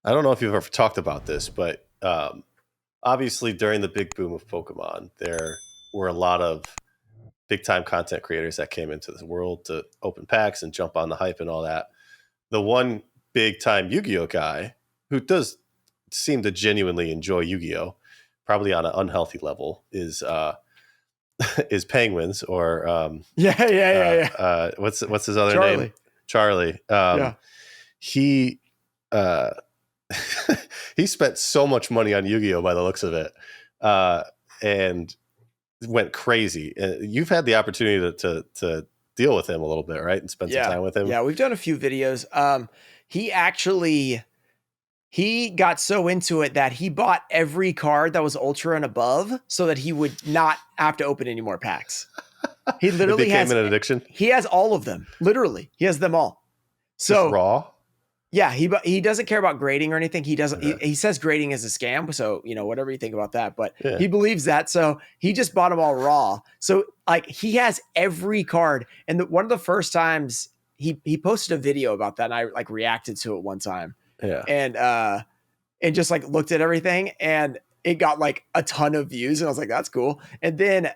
I don't know if you've ever talked about this, but obviously during the big boom of Pokemon, there were a lot of big time content creators that came into the world to open packs and jump on the hype and all that. The one big time Yu-Gi-Oh guy who does seem to genuinely enjoy Yu-Gi-Oh, probably on an unhealthy level, is Penguins or what's his other name? Charlie. Yeah. He he spent so much money on Yu-Gi-Oh by the looks of it, and went crazy. You've had the opportunity to deal with him a little bit, right? And spend some time with him. Yeah, we've done a few videos. He got so into it that he bought every card that was Ultra and above so that he would not have to open any more packs. He literally became an addiction. He has all of them. Literally, he has them all. So just raw. Yeah, he doesn't care about grading or anything. He doesn't. He says grading is a scam. So whatever you think about that, but he believes that. So he just bought them all raw. So like he has every card. And one of the first times he posted a video about that, and I like reacted to it one time. Yeah. And just like looked at everything, and it got like a ton of views, and I was like, that's cool. And then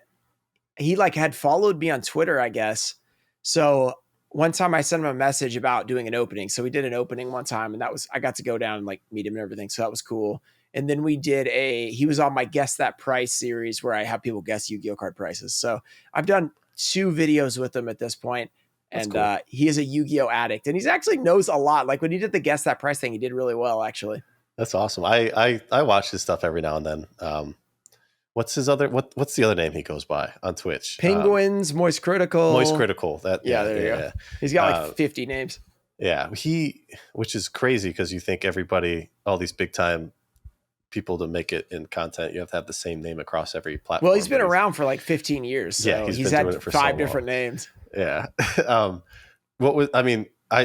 he like had followed me on Twitter, I guess. So one time I sent him a message about doing an opening. So we did an opening one time, and I got to go down and like meet him and everything. So that was cool. And then he was on my Guess That Price series where I have people guess Yu-Gi-Oh card prices. So I've done 2 videos with him at this point. And cool. He is a Yu-Gi-Oh addict, and he's actually knows a lot. Like when he did the Guess That Price thing, he did really well, actually. That's awesome. I watch his stuff every now and then. What's the other name he goes by on Twitch? Penguins, MoistCritikal. MoistCritikal. There you go. He's got like 50 names. Yeah, which is crazy because you think everybody, all these big time people, to make it in content, you have to have the same name across every platform. Well, he's been around for like 15 years. So yeah, he's had 5 different names. Yeah.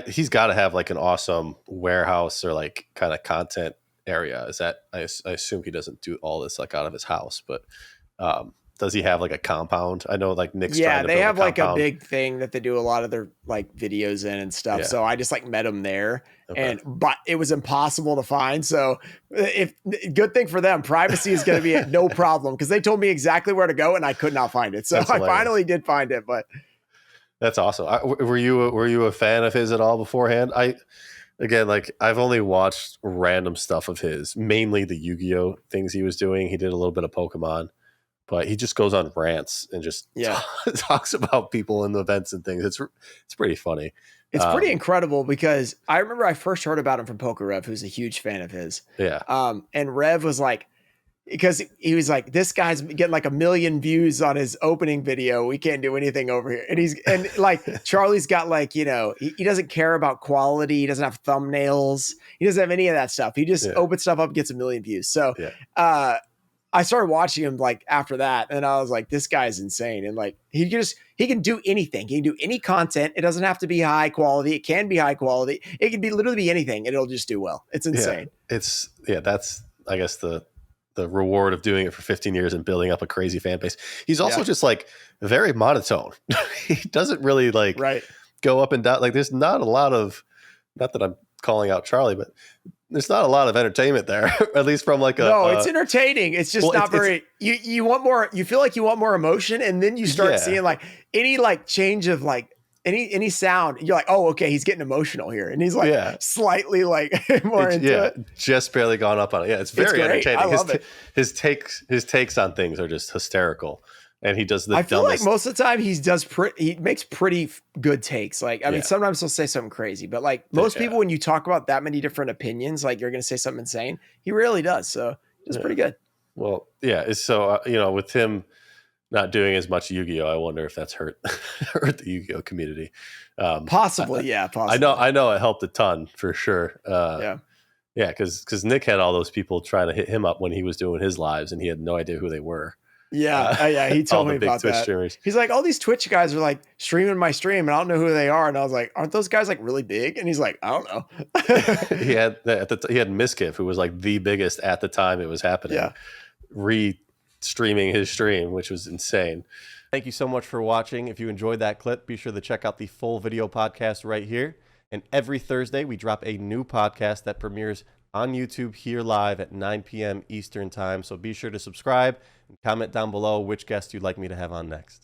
He's got to have like an awesome warehouse or like kind of content area. Is that I assume he doesn't do all this like out of his house, but does he have like a compound? I know like Nick's trying to they have like a big thing that they do a lot of their like videos in and stuff. So I just like met him there, but it was impossible to find. So good thing for them, privacy is going to be no problem, because they told me exactly where to go and I could not find it. So I finally did find it. But that's awesome. Were you a fan of his at all beforehand? Again, like I've only watched random stuff of his, mainly the Yu-Gi-Oh things he was doing. He did a little bit of Pokemon, but he just goes on rants and just talks about people in the events and things. It's pretty funny. It's pretty incredible, because I remember I first heard about him from PokeRev, who's a huge fan of his. Yeah. And Rev was like, because he was like, this guy's getting like 1 million views on his opening video. We can't do anything over here. And like Charlie's got like, he doesn't care about quality. He doesn't have thumbnails. He doesn't have any of that stuff. He just opens stuff up and gets 1 million views. So I started watching him like after that, and I was like, this guy's insane. And like, he can do anything. He can do any content. It doesn't have to be high quality. It can be high quality. It can be literally be anything, and it'll just do well. It's insane. That's, I guess, the reward of doing it for 15 years and building up a crazy fan base. He's also just like very monotone. He doesn't really like go up and down. Like there's not a lot of, not that I'm calling out Charlie, but there's not a lot of entertainment there, at least from like it's entertaining. It's just not very, you want more, you feel like you want more emotion. And then you start seeing like any like change of like, any sound, you're like, oh, okay, he's getting emotional here, and he's like slightly like more into it. Just barely gone up on it. Yeah, it's very entertaining. I love it. His takes on things are just hysterical, and he does the. I feel like most of the time he makes pretty good takes. Like I mean, sometimes he'll say something crazy, but like most people, when you talk about that many different opinions, like you're going to say something insane. He rarely does, so it's pretty good. Well, yeah. So with him not doing as much Yu-Gi-Oh, I wonder if that's hurt the Yu-Gi-Oh community. Possibly. I know it helped a ton for sure. Because Nick had all those people trying to hit him up when he was doing his lives, and he had no idea who they were. He told me about Twitch that. Streamers. He's like, all these Twitch guys are like streaming my stream, and I don't know who they are. And I was like, aren't those guys like really big? And he's like, I don't know. he had Miskiff, who was like the biggest at the time it was happening. Streaming his stream, which was insane. Thank you so much for watching. If you enjoyed that clip, be sure to check out the full video podcast right here. And every Thursday, we drop a new podcast that premieres on YouTube here live at 9 p.m. Eastern time. So be sure to subscribe and comment down below which guest you'd like me to have on next.